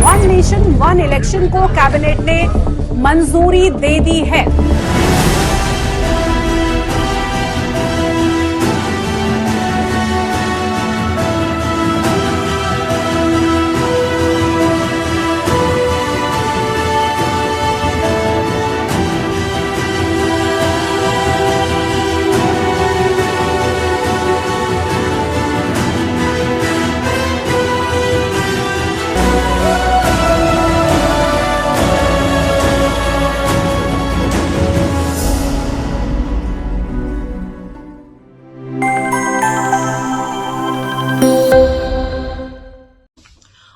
One nation one election को cabinet ने मंजूरी दे दी है।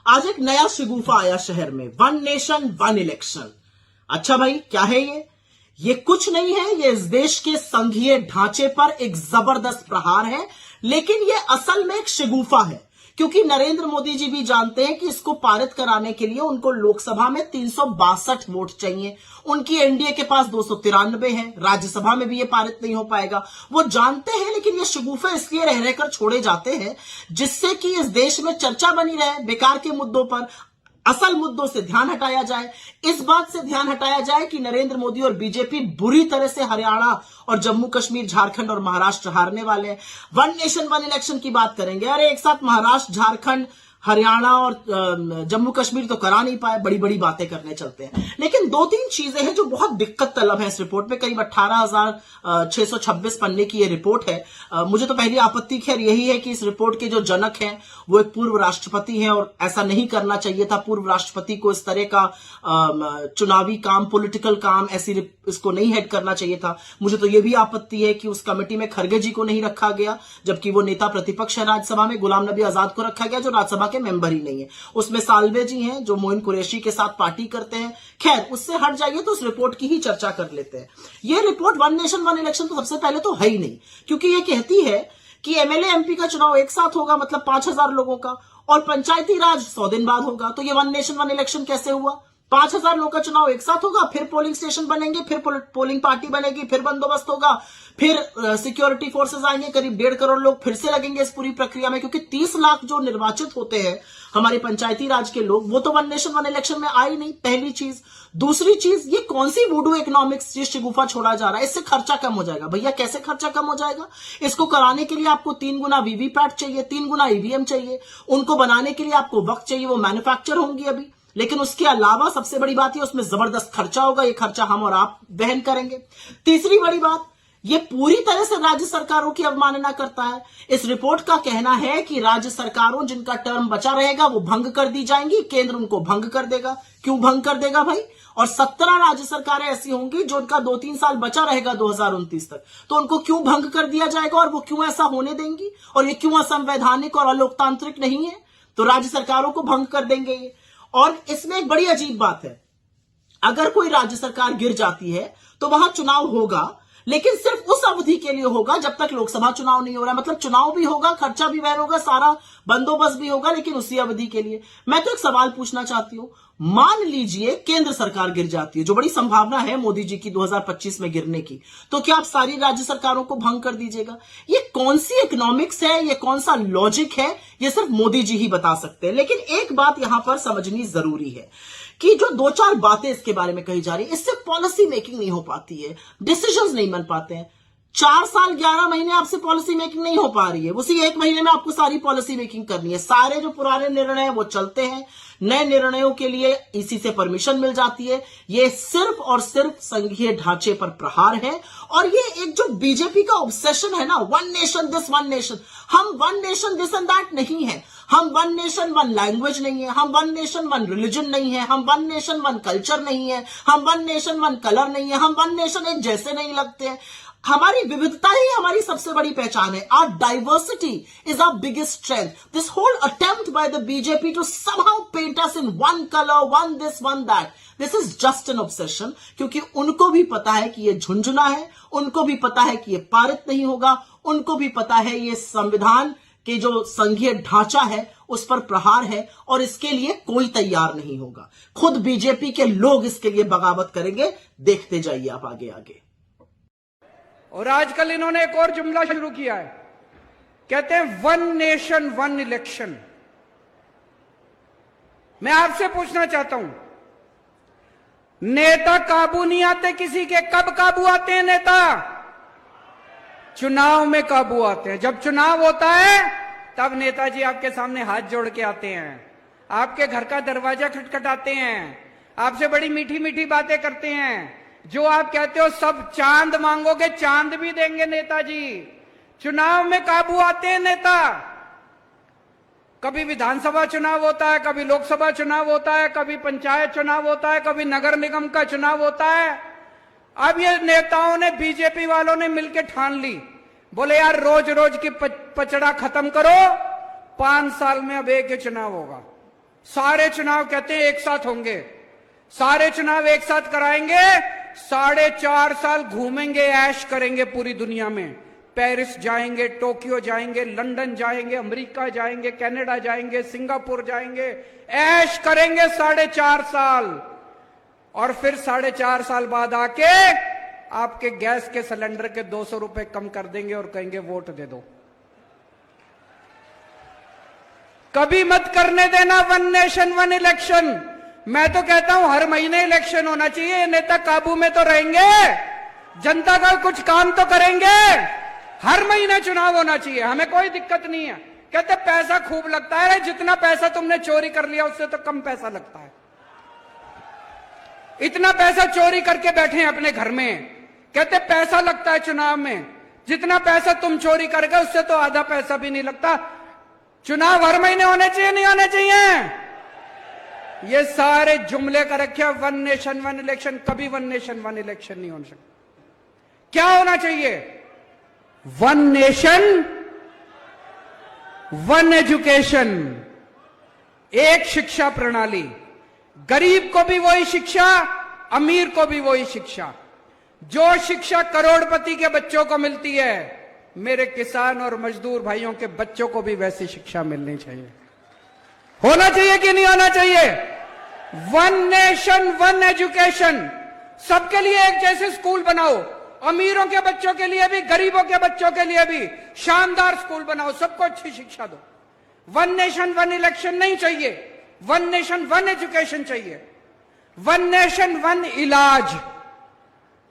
आज एक नया शगुफा आया शहर में, वन नेशन वन इलेक्शन। अच्छा भाई, क्या है ये कुछ नहीं है, ये इस देश के संघीय ढांचे पर एक जबरदस्त प्रहार है। लेकिन ये असल में एक शगुफा है, क्योंकि नरेंद्र मोदी जी भी जानते हैं कि इसको पारित कराने के लिए उनको लोकसभा में 362 वोट चाहिए। उनकी एनडीए के पास 293 है, राज्यसभा में भी ये पारित नहीं हो पाएगा, वो जानते हैं। लेकिन ये शगुफे इसलिए रह रहकर छोड़े जाते हैं जिससे कि इस देश में चर्चा बनी रहे, बेकार के मुद्दों पर असल मुद्दों से ध्यान हटाया जाए। इस बात से ध्यान हटाया जाए कि नरेंद्र मोदी और बीजेपी बुरी तरह से हरियाणा और जम्मू कश्मीर, झारखंड और महाराष्ट्र हारने वाले हैं। वन नेशन वन इलेक्शन की बात करेंगे, अरे एक साथ महाराष्ट्र, झारखंड, हरियाणा और जम्मू कश्मीर तो करा नहीं पाए, बड़ी बड़ी बातें करने चलते हैं। लेकिन दो तीन चीजें हैं जो बहुत दिक्कत तलब है इस रिपोर्ट में। करीब 18,626 पन्ने की ये रिपोर्ट है। मुझे तो पहली आपत्ति खैर यही है कि इस रिपोर्ट के जो जनक हैं वो एक पूर्व राष्ट्रपति हैं, और ऐसा नहीं करना चाहिए था। पूर्व राष्ट्रपति को इस तरह का चुनावी काम, पॉलिटिकल काम ऐसी इसको नहीं हेड करना चाहिए था। मुझे तो ये भी आपत्ति है कि उस कमेटी में खरगे जी को नहीं रखा गया, जबकि वो नेता प्रतिपक्ष है राज्यसभा में। गुलाम नबी आजाद को रखा गया जो राज्यसभा के मेंबर ही नहीं है। उसमें साल्वे जी हैं जो मोइन कुरैशी के साथ पार्टी करते हैं। खैर, उससे हट जाइए तो उस रिपोर्ट की ही चर्चा कर लेते हैं। ये report one nation one election तो सबसे पहले तो है ही नहीं, क्योंकि ये कहती है कि एमएलए एमपी का चुनाव एक साथ होगा, मतलब 5,000 लोगों का, और पंचायती राज 100 दिन बाद होगा। तो ये वन नेशन वन इलेक्शन कैसे हुआ? 5,000 लोगों का चुनाव एक साथ होगा, फिर पोलिंग स्टेशन बनेंगे, फिर पोलिंग पार्टी बनेगी, फिर बंदोबस्त होगा, फिर सिक्योरिटी फोर्सेस आएंगे, करीब 1.5 करोड़ लोग फिर से लगेंगे इस पूरी प्रक्रिया में, क्योंकि 30 लाख जो निर्वाचित होते हैं हमारे पंचायती राज के लोग, वो तो वन नेशन वन इलेक्शन में आई नहीं, पहली चीज। दूसरी चीज, ये कौन सी वुडू इकोनॉमिक्स ये शगुफा छोड़ा जा रहा है? इससे खर्चा कम हो जाएगा। भैया कैसे खर्चा कम हो जाएगा? इसको कराने के लिए आपको 3 गुना वीवीपैट चाहिए, 3 गुना ईवीएम चाहिए, उनको बनाने के लिए आपको वक्त चाहिए, वो मैन्युफैक्चर होंगी अभी। लेकिन उसके अलावा सबसे बड़ी बात है उसमें जबरदस्त खर्चा होगा, ये खर्चा हम और आप वहन करेंगे। तीसरी बड़ी बात, ये पूरी तरह से राज्य सरकारों की अवमानना करता है। इस रिपोर्ट का कहना है कि राज्य सरकारों जिनका टर्म बचा रहेगा वो भंग कर दी जाएंगी, केंद्र उनको भंग कर देगा। क्यों भंग कर देगा भाई? और 17 राज्य सरकारें ऐसी होंगी जो उनका 2-3 साल बचा रहेगा 2029 तक, तो उनको क्यों भंग कर दिया जाएगा और वो क्यों ऐसा होने देंगी? और ये क्यों असंवैधानिक और अलोकतांत्रिक नहीं है? तो राज्य सरकारों को भंग कर देंगे ये। और इसमें एक बड़ी अजीब बात है, अगर कोई राज्य सरकार गिर जाती है तो वहां चुनाव होगा, लेकिन सिर्फ उस अवधि के लिए होगा जब तक लोकसभा चुनाव नहीं हो रहा है। मतलब चुनाव भी होगा, खर्चा भी वहन होगा, सारा बंदोबस्त भी होगा, लेकिन उसी अवधि के लिए। मैं तो एक सवाल पूछना चाहती हूं, मान लीजिए केंद्र सरकार गिर जाती है, जो बड़ी संभावना है मोदी जी की 2025 में गिरने की, तो क्या आप सारी राज्य सरकारों को भंग कर दीजिएगा? ये कौन सी इकोनॉमिक्स है, ये कौन सा लॉजिक है? ये सिर्फ मोदी जी ही बता सकते हैं। लेकिन एक बात यहां पर समझनी जरूरी है कि जो 2-4 बातें इसके बारे में कही जा रही है, इससे पॉलिसी मेकिंग नहीं हो पाती है, डिसीजंस नहीं बन पाते हैं। 4 साल 11 महीने आपसे पॉलिसी मेकिंग नहीं हो पा रही है, उसी 1 महीने में आपको सारी पॉलिसी मेकिंग करनी है। सारे जो पुराने निर्णय हैं वो चलते हैं, नए निर्णयों के लिए इसी से परमिशन मिल जाती है। ये सिर्फ और सिर्फ संघीय ढांचे पर प्रहार है। और ये एक जो बीजेपी का ऑब्सेशन है ना, one nation this one nation, हम one nation this and that नहीं है, हम वन नेशन वन लैंग्वेज नहीं है, हम वन नेशन वन रिलीजन नहीं है, हम वन नेशन वन कल्चर नहीं है, हम वन नेशन वन कलर नहीं है, हम वन नेशन एक जैसे नहीं लगते हैं। हमारी विविधता ही हमारी सबसे बड़ी पहचान है। Our diversity is our biggest strength. This whole attempt by the BJP to somehow paint us in one color, one this, one that, this is just an obsession. क्योंकि उनको भी पता है कि ये झुंझुना है, उनको भी पता है कि ये पारित नहीं होगा, उनको भी पता है ये संविधान के जो संघीय ढांचा है उस पर प्रहार है, और इसके लिए कोई तैयार नहीं होगा। खुद बीजेपी के लोग इसके लिए बगावत करेंगे, देखते जाइए आप आगे आगे। और आजकल इन्होंने एक और जुमला शुरू किया है, कहते हैं वन नेशन वन इलेक्शन। मैं आपसे पूछना चाहता हूं, नेता काबू नहीं आते किसी के, कब काबू आते हैं नेता? चुनाव में काबू आते हैं। जब चुनाव होता है तब नेताजी आपके सामने हाथ जोड़ के आते हैं, आपके घर का दरवाजा खटखटाते हैं, आपसे बड़ी मीठी मीठी बातें करते हैं। जो आप कहते हो सब चांद मांगोगे, चांद भी देंगे नेताजी। चुनाव में काबू आते हैं नेता। कभी विधानसभा चुनाव होता है, कभी लोकसभा चुनाव होता है, कभी पंचायत चुनाव होता है, कभी नगर निगम का चुनाव होता है। अब ये नेताओं ने, बीजेपी वालों ने मिलकर ठान ली, बोले यार रोज रोज की पचड़ा खत्म करो, 5 साल में अब एक ही चुनाव होगा। सारे चुनाव कहते हैं एक साथ होंगे, सारे चुनाव एक साथ कराएंगे, 4.5 साल घूमेंगे, ऐश करेंगे पूरी दुनिया में। पेरिस जाएंगे, टोक्यो जाएंगे, लंदन जाएंगे, अमेरिका जाएंगे, कनाडा जाएंगे, सिंगापुर जाएंगे, ऐश करेंगे 4.5 साल। और फिर 4.5 साल बाद आके आपके गैस के सिलेंडर के 200 रुपए कम कर देंगे और कहेंगे वोट दे दो। कभी मत करने देना वन नेशन वन इलेक्शन। मैं तो कहता हूं हर महीने इलेक्शन होना चाहिए। ये नेता काबू में तो रहेंगे, जनता का कुछ काम तो करेंगे। हर महीने चुनाव होना चाहिए, हमें कोई दिक्कत नहीं है। कहते पैसा खूब लगता है, जितना पैसा तुमने चोरी कर लिया उससे तो कम पैसा लगता है। इतना पैसा चोरी करके बैठे हैं अपने घर में, कहते पैसा लगता है चुनाव में। जितना पैसा तुम चोरी कर गए उससे तो आधा पैसा भी नहीं लगता। चुनाव हर महीने होने चाहिए, नहीं होने चाहिए? ये सारे जुमले का रखे वन नेशन वन इलेक्शन, कभी वन नेशन वन इलेक्शन नहीं हो सकता। क्या होना चाहिए? वन नेशन वन एजुकेशन, एक शिक्षा प्रणाली। गरीब को भी वही शिक्षा, अमीर को भी वही शिक्षा। जो शिक्षा करोड़पति के बच्चों को मिलती है, मेरे किसान और मजदूर भाइयों के बच्चों को भी वैसी शिक्षा मिलनी चाहिए। होना चाहिए कि नहीं होना चाहिए? वन नेशन वन एजुकेशन, सबके लिए एक जैसे स्कूल बनाओ। अमीरों के बच्चों के लिए भी, गरीबों के बच्चों के लिए भी शानदार स्कूल बनाओ, सबको अच्छी शिक्षा दो। वन नेशन वन इलेक्शन नहीं चाहिए, वन नेशन वन एजुकेशन चाहिए। वन नेशन वन इलाज,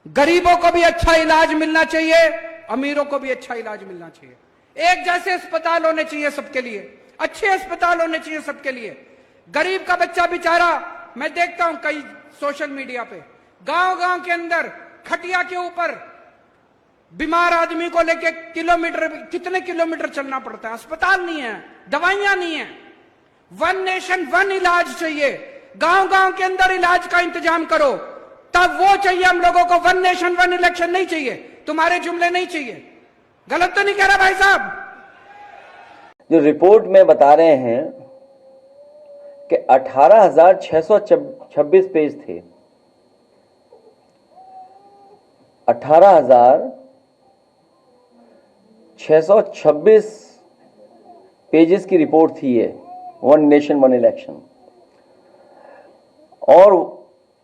गरीबों को भी अच्छा इलाज मिलना चाहिए, अमीरों को भी अच्छा इलाज मिलना चाहिए। एक जैसे अस्पताल होने चाहिए सबके लिए, अच्छे अस्पताल होने चाहिए सबके लिए। गरीब का बच्चा बेचारा, मैं देखता हूं कई सोशल मीडिया पे, गांव-गांव के अंदर खटिया के ऊपर बीमार आदमी को लेके कितने किलोमीटर चलना पड़ता है। अस्पताल नहीं है, दवाइयां नहीं है। वन नेशन वन इलाज चाहिए, गांव-गांव के अंदर इलाज का इंतजाम करो, तब वो चाहिए हम लोगों को। वन नेशन वन इलेक्शन नहीं चाहिए, तुम्हारे जुमले नहीं चाहिए। गलत तो नहीं कह रहा भाई साहब? जो रिपोर्ट में बता रहे हैं कि 18,626 पेज थे, 18,626 पेजेस की रिपोर्ट थी ये, वन नेशन वन इलेक्शन। और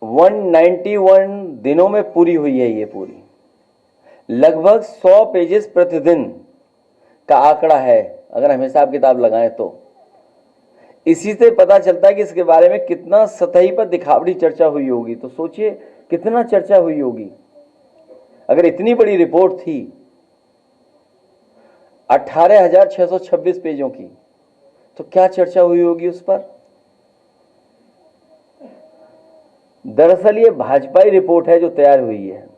191 दिनों में पूरी हुई है ये पूरी। लगभग 100 पेजेस प्रतिदिन का आंकड़ा है, अगर हम हिसाब किताब लगाएं तो। इसी से पता चलता है कि इसके बारे में कितना सतही पर दिखावटी चर्चा हुई होगी। तो सोचिए कितना चर्चा हुई होगी। अगर इतनी बड़ी रिपोर्ट थी 18,626 पेजों की, तो क्या चर्चा हुई होगी उस पर। दरअसल ये भाजपाई रिपोर्ट है जो तैयार हुई है।